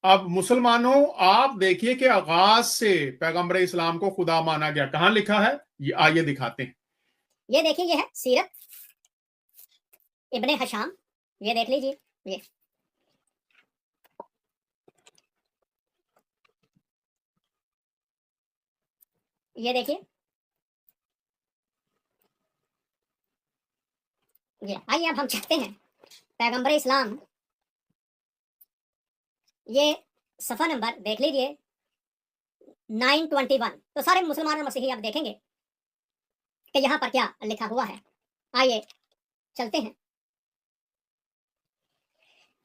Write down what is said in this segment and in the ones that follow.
اب مسلمانوں آپ دیکھیے کہ آغاز سے پیغمبر اسلام کو خدا مانا گیا، کہاں لکھا ہے؟ یہ آئیے دکھاتے ہیں۔ یہ دیکھیے، یہ ہے سیرت ابن حشام، یہ دیکھ لیجیے، یہ دیکھیے، یہ آئیے اب ہم چاہتے ہیں پیغمبر اسلام، یہ صفحہ نمبر دیکھ لیجیے 921۔ تو سارے مسلمان اور مسیحی آپ دیکھیں گے کہ یہاں پر کیا لکھا ہوا ہے۔ آئیے چلتے ہیں،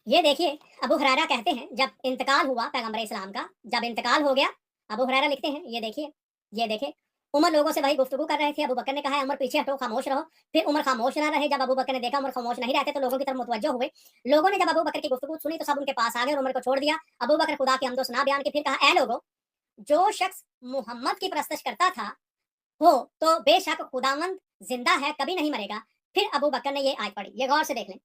یہ دیکھیے ابو ہریرہ کہتے ہیں جب انتقال ہوا پیغمبر اسلام کا، جب انتقال ہو گیا، ابو ہریرہ لکھتے ہیں، یہ دیکھیے، یہ دیکھیں، عمر لوگوں سے وہی گفتگو کر رہے تھے، ابو بکر نے کہا ہے عمر پیچھے ہٹو، خاموش رہو، پھر عمر خاموش نہ رہے، جب ابو بکر نے دیکھا عمر خاموش نہیں رہتے تو لوگوں کی طرف متوجہ ہوئے، لوگوں نے جب ابو بکر کی گفتگو سنی تو سب ان کے پاس آ گئے اور عمر کو چھوڑ دیا، ابو بکر خدا کی حمد و ثنا بیان کی، پھر کہا اے لوگوں، جو شخص محمد کی پرستش کرتا تھا ہو تو بے شک خداوند زندہ ہے، کبھی نہیں مرے گا۔ پھر ابو بکر نے یہ آیت پڑھی، یہ غور سے دیکھ لیں،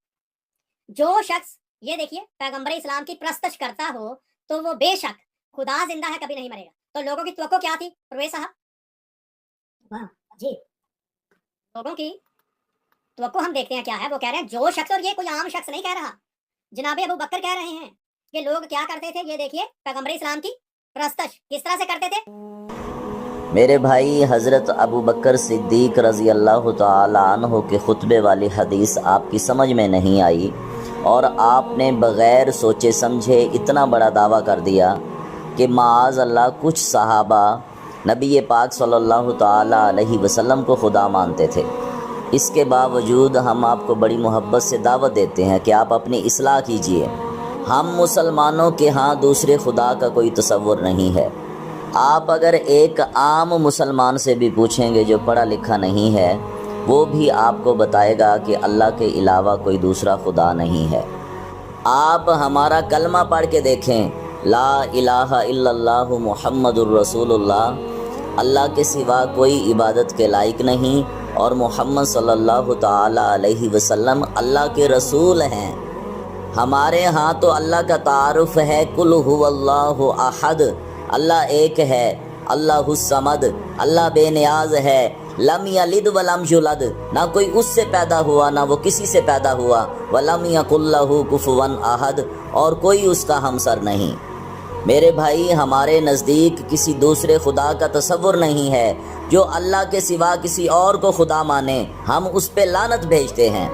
جو شخص، یہ دیکھیے، پیغمبر اسلام کی پرستش کرتا ہو تو وہ بے شک خدا زندہ ہے، کبھی نہیں مرے گا۔ تو لوگوں کی توقع کیا تھی پرویز صاحب؟ جی، لوگوں کی توقع ہم دیکھتے ہیں کیا ہے، وہ کہہ رہے ہیں جو شخص، اور یہ کوئی عام شخص نہیں کہہ رہا، جناب ابو بکر کہہ رہے ہیں کہ لوگ کیا کرتے تھے، یہ دیکھیے پیغمبر اسلام کی پرستش کس طرح سے کرتے تھے۔ میرے بھائی، حضرت ابو بکر صدیق رضی اللہ تعالی عنہ کے خطبے والی حدیث آپ کی سمجھ میں نہیں آئی اور آپ نے بغیر سوچے سمجھے اتنا بڑا دعویٰ کر دیا کہ معاذ اللہ کچھ صحابہ نبی پاک صلی اللہ تعالی علیہ وسلم کو خدا مانتے تھے۔ اس کے باوجود ہم آپ کو بڑی محبت سے دعوت دیتے ہیں کہ آپ اپنی اصلاح کیجئے۔ ہم مسلمانوں کے ہاں دوسرے خدا کا کوئی تصور نہیں ہے۔ آپ اگر ایک عام مسلمان سے بھی پوچھیں گے جو پڑھا لکھا نہیں ہے، وہ بھی آپ کو بتائے گا کہ اللہ کے علاوہ کوئی دوسرا خدا نہیں ہے۔ آپ ہمارا کلمہ پڑھ کے دیکھیں، لا الہ الا اللہ محمد الرسول اللہ، اللہ کے سوا کوئی عبادت کے لائق نہیں، اور محمد صلی اللہ تعالی علیہ وسلم اللہ کے رسول ہیں۔ ہمارے ہاں تو اللہ کا تعارف ہے، قل هو اللہ احد، اللہ ایک ہے، اللہ الصمد، اللہ بے نیاز ہے، لم یلد ولم یولد، نہ کوئی اس سے پیدا ہوا نہ وہ کسی سے پیدا ہوا، ولم یکن لہ کفوا احد، اور کوئی اس کا ہمسر نہیں۔ میرے بھائی، ہمارے نزدیک کسی دوسرے خدا کا تصور نہیں ہے۔ جو اللہ کے سوا کسی اور کو خدا مانے، ہم اس پہ لعنت بھیجتے ہیں۔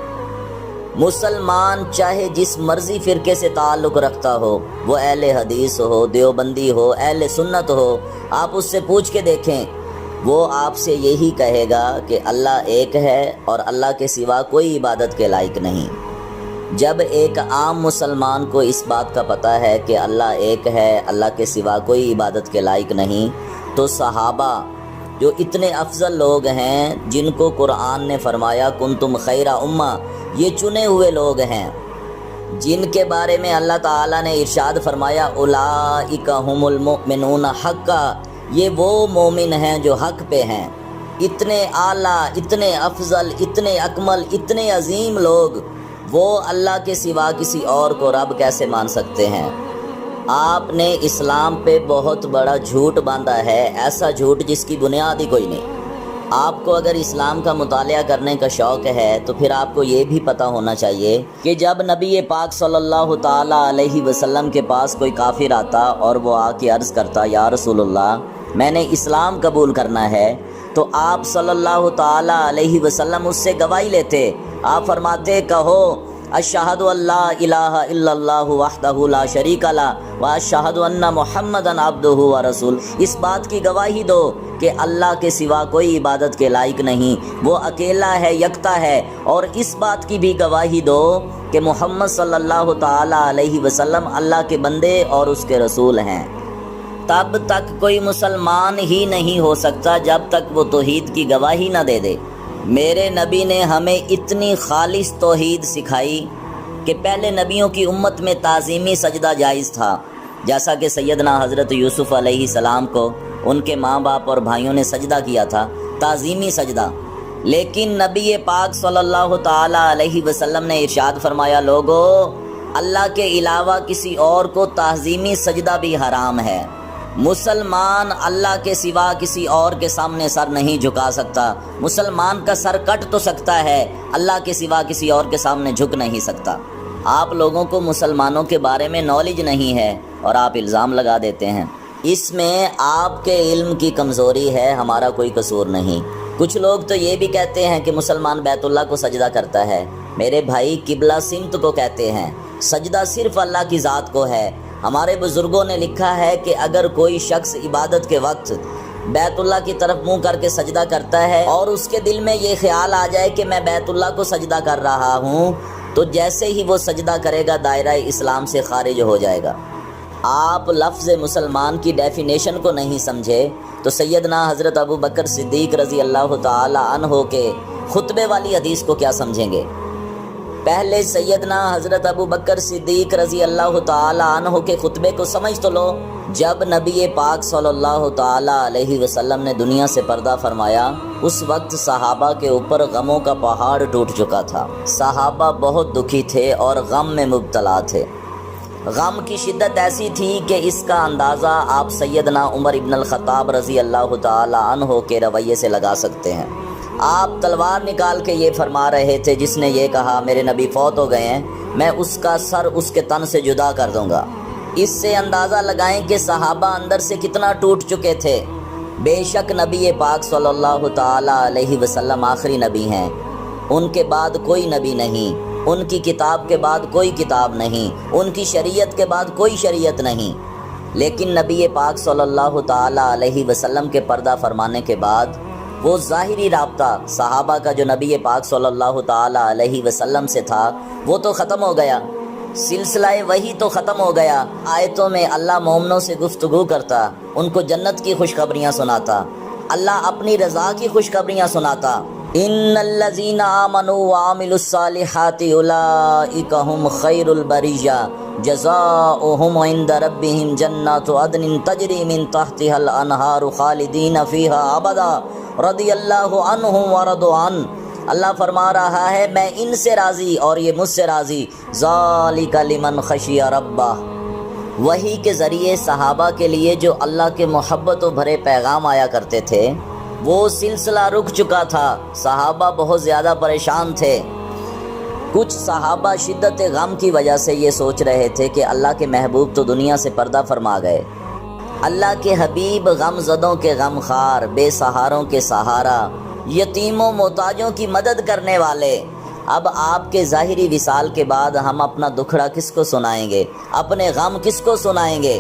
مسلمان چاہے جس مرضی فرقے سے تعلق رکھتا ہو، وہ اہل حدیث ہو، دیوبندی ہو، اہل سنت ہو، آپ اس سے پوچھ کے دیکھیں، وہ آپ سے یہی کہے گا کہ اللہ ایک ہے اور اللہ کے سوا کوئی عبادت کے لائق نہیں۔ جب ایک عام مسلمان کو اس بات کا پتہ ہے کہ اللہ ایک ہے، اللہ کے سوا کوئی عبادت کے لائق نہیں، تو صحابہ جو اتنے افضل لوگ ہیں، جن کو قرآن نے فرمایا کنتم خیر امہ، یہ چنے ہوئے لوگ ہیں، جن کے بارے میں اللہ تعالیٰ نے ارشاد فرمایا اولئک ھم المؤمنون حقا، یہ وہ مومن ہیں جو حق پہ ہیں۔ اتنے اعلیٰ، اتنے افضل، اتنے اکمل، اتنے عظیم لوگ، وہ اللہ کے سوا کسی اور کو رب کیسے مان سکتے ہیں؟ آپ نے اسلام پہ بہت بڑا جھوٹ باندھا ہے، ایسا جھوٹ جس کی بنیاد ہی کوئی نہیں۔ آپ کو اگر اسلام کا مطالعہ کرنے کا شوق ہے تو پھر آپ کو یہ بھی پتہ ہونا چاہیے کہ جب نبی پاک صلی اللہ تعالی علیہ وسلم کے پاس کوئی کافر آتا اور وہ آ کے عرض کرتا یا رسول اللہ میں نے اسلام قبول کرنا ہے، تو آپ صلی اللہ تعالی علیہ وسلم اس سے گواہی لیتے۔ آپ فرماتے کہو اشہد ان لا الہ الا اللہ وحدہ لا شریک لہ واشہد ان محمدًا عبدہ ورسولہ، اس بات کی گواہی دو کہ اللہ کے سوا کوئی عبادت کے لائق نہیں، وہ اکیلا ہے، یکتا ہے، اور اس بات کی بھی گواہی دو کہ محمد صلی اللہ تعالی علیہ وسلم اللہ کے بندے اور اس کے رسول ہیں۔ تب تک کوئی مسلمان ہی نہیں ہو سکتا جب تک وہ توحید کی گواہی نہ دے دے۔ میرے نبی نے ہمیں اتنی خالص توحید سکھائی کہ پہلے نبیوں کی امت میں تعظیمی سجدہ جائز تھا، جیسا کہ سیدنا حضرت یوسف علیہ السلام کو ان کے ماں باپ اور بھائیوں نے سجدہ کیا تھا، تعظیمی سجدہ۔ لیکن نبی پاک صلی اللہ تعالی علیہ وسلم نے ارشاد فرمایا لوگو اللہ کے علاوہ کسی اور کو تعظیمی سجدہ بھی حرام ہے۔ مسلمان اللہ کے سوا کسی اور کے سامنے سر نہیں جھکا سکتا۔ مسلمان کا سر کٹ تو سکتا ہے، اللہ کے سوا کسی اور کے سامنے جھک نہیں سکتا۔ آپ لوگوں کو مسلمانوں کے بارے میں نالج نہیں ہے اور آپ الزام لگا دیتے ہیں۔ اس میں آپ کے علم کی کمزوری ہے، ہمارا کوئی قصور نہیں۔ کچھ لوگ تو یہ بھی کہتے ہیں کہ مسلمان بیت اللہ کو سجدہ کرتا ہے۔ میرے بھائی، قبلہ سمت کو کہتے ہیں، سجدہ صرف اللہ کی ذات کو ہے۔ ہمارے بزرگوں نے لکھا ہے کہ اگر کوئی شخص عبادت کے وقت بیت اللہ کی طرف منہ کر کے سجدہ کرتا ہے اور اس کے دل میں یہ خیال آ جائے کہ میں بیت اللہ کو سجدہ کر رہا ہوں، تو جیسے ہی وہ سجدہ کرے گا دائرہ اسلام سے خارج ہو جائے گا۔ آپ لفظ مسلمان کی ڈیفینیشن کو نہیں سمجھے تو سیدنا حضرت ابو بکر صدیق رضی اللہ تعالی عنہ کے خطبے والی حدیث کو کیا سمجھیں گے؟ پہلے سیدنا حضرت ابو بکر صدیق رضی اللہ تعالی عنہ کے خطبے کو سمجھ تو لو۔ جب نبی پاک صلی اللہ تعالی علیہ وسلم نے دنیا سے پردہ فرمایا، اس وقت صحابہ کے اوپر غموں کا پہاڑ ٹوٹ چکا تھا۔ صحابہ بہت دکھی تھے اور غم میں مبتلا تھے۔ غم کی شدت ایسی تھی کہ اس کا اندازہ آپ سیدنا عمر ابن الخطاب رضی اللہ تعالی عنہ کے رویے سے لگا سکتے ہیں۔ آپ تلوار نکال کے یہ فرما رہے تھے، جس نے یہ کہا میرے نبی فوت ہو گئے ہیں، میں اس کا سر اس کے تن سے جدا کر دوں گا۔ اس سے اندازہ لگائیں کہ صحابہ اندر سے کتنا ٹوٹ چکے تھے۔ بے شک نبی پاک صلی اللہ تعالی علیہ وسلم آخری نبی ہیں، ان کے بعد کوئی نبی نہیں، ان کی کتاب کے بعد کوئی کتاب نہیں، ان کی شریعت کے بعد کوئی شریعت نہیں۔ لیکن نبی پاک صلی اللہ تعالی علیہ وسلم کے پردہ فرمانے کے بعد وہ ظاہری رابطہ صحابہ کا جو نبی پاک صلی اللہ تعالی علیہ وسلم سے تھا وہ تو ختم ہو گیا، سلسلہ وحی تو ختم ہو گیا۔ آیتوں میں اللہ مومنوں سے گفتگو کرتا، ان کو جنت کی خوشخبریاں سناتا، اللہ اپنی رضا کی خوشخبریاں سناتا۔ ان الذین آمنوا وعملوا الصالحات اولئک هم خیر البریہ جزاؤہم عند ربہم جنات عدن تجری من تحتها الانہار خالدین فیہا ابدا رضی اللہ عنہم ورضوا عنہ۔ اللہ فرما رہا ہے میں ان سے راضی اور یہ مجھ سے راضی، ذالک لمن خشی ربہ۔ وحی کے ذریعے صحابہ کے لیے جو اللہ کے محبت و بھرے پیغام آیا کرتے تھے وہ سلسلہ رک چکا تھا، صحابہ بہت زیادہ پریشان تھے۔ کچھ صحابہ شدت غم کی وجہ سے یہ سوچ رہے تھے کہ اللہ کے محبوب تو دنیا سے پردہ فرما گئے، اللہ کے حبیب غم زدوں کے غم خار، بے سہاروں کے سہارا، یتیموں محتاجوں کی مدد کرنے والے۔ اب آپ کے ظاہری وصال کے بعد ہم اپنا دکھڑا کس کو سنائیں گے، اپنے غم کس کو سنائیں گے؟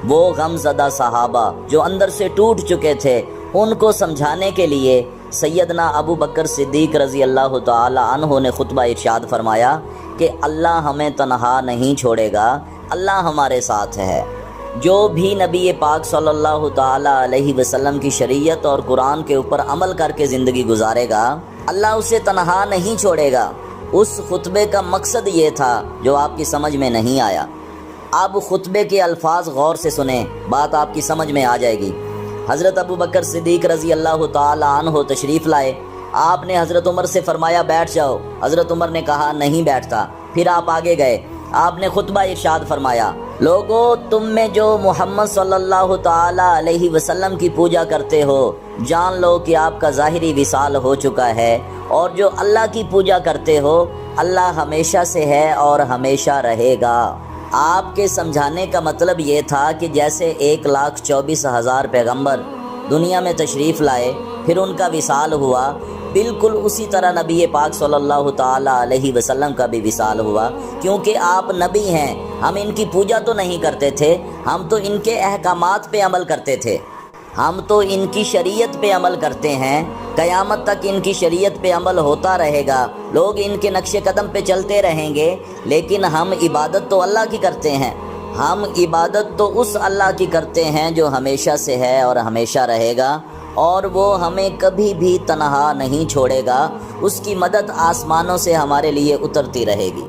وہ غم زدہ صحابہ جو اندر سے ٹوٹ چکے تھے، ان کو سمجھانے کے لیے سیدنا ابو بکر صدیق رضی اللہ تعالی عنہ نے خطبہ ارشاد فرمایا کہ اللہ ہمیں تنہا نہیں چھوڑے گا، اللہ ہمارے ساتھ ہے۔ جو بھی نبی پاک صلی اللہ تعالی علیہ وسلم کی شریعت اور قرآن کے اوپر عمل کر کے زندگی گزارے گا، اللہ اسے تنہا نہیں چھوڑے گا۔ اس خطبے کا مقصد یہ تھا جو آپ کی سمجھ میں نہیں آیا۔ اب خطبے کے الفاظ غور سے سنیں، بات آپ کی سمجھ میں آ جائے گی۔ حضرت ابو بکر صدیق رضی اللہ تعالی عنہ تشریف لائے، آپ نے حضرت عمر سے فرمایا بیٹھ جاؤ، حضرت عمر نے کہا نہیں بیٹھتا۔ پھر آپ آگے گئے، آپ نے خطبہ ارشاد فرمایا لوگو تم میں جو محمد صلی اللہ تعالی علیہ وسلم کی پوجا کرتے ہو جان لو کہ آپ کا ظاہری وصال ہو چکا ہے، اور جو اللہ کی پوجا کرتے ہو اللہ ہمیشہ سے ہے اور ہمیشہ رہے گا۔ آپ کے سمجھانے کا مطلب یہ تھا کہ جیسے 1,24,000 پیغمبر دنیا میں تشریف لائے پھر ان کا وصال ہوا، بالکل اسی طرح نبی پاک صلی اللہ تعالی علیہ وسلم کا بھی وصال ہوا، کیونکہ آپ نبی ہیں۔ ہم ان کی پوجا تو نہیں کرتے تھے، ہم تو ان کے احکامات پہ عمل کرتے تھے، ہم تو ان کی شریعت پہ عمل کرتے ہیں۔ قیامت تک ان کی شریعت پہ عمل ہوتا رہے گا، لوگ ان کے نقش قدم پہ چلتے رہیں گے، لیکن ہم عبادت تو اللہ کی کرتے ہیں۔ ہم عبادت تو اس اللہ کی کرتے ہیں جو ہمیشہ سے ہے اور ہمیشہ رہے گا، اور وہ ہمیں کبھی بھی تنہا نہیں چھوڑے گا، اس کی مدد آسمانوں سے ہمارے لیے اترتی رہے گی۔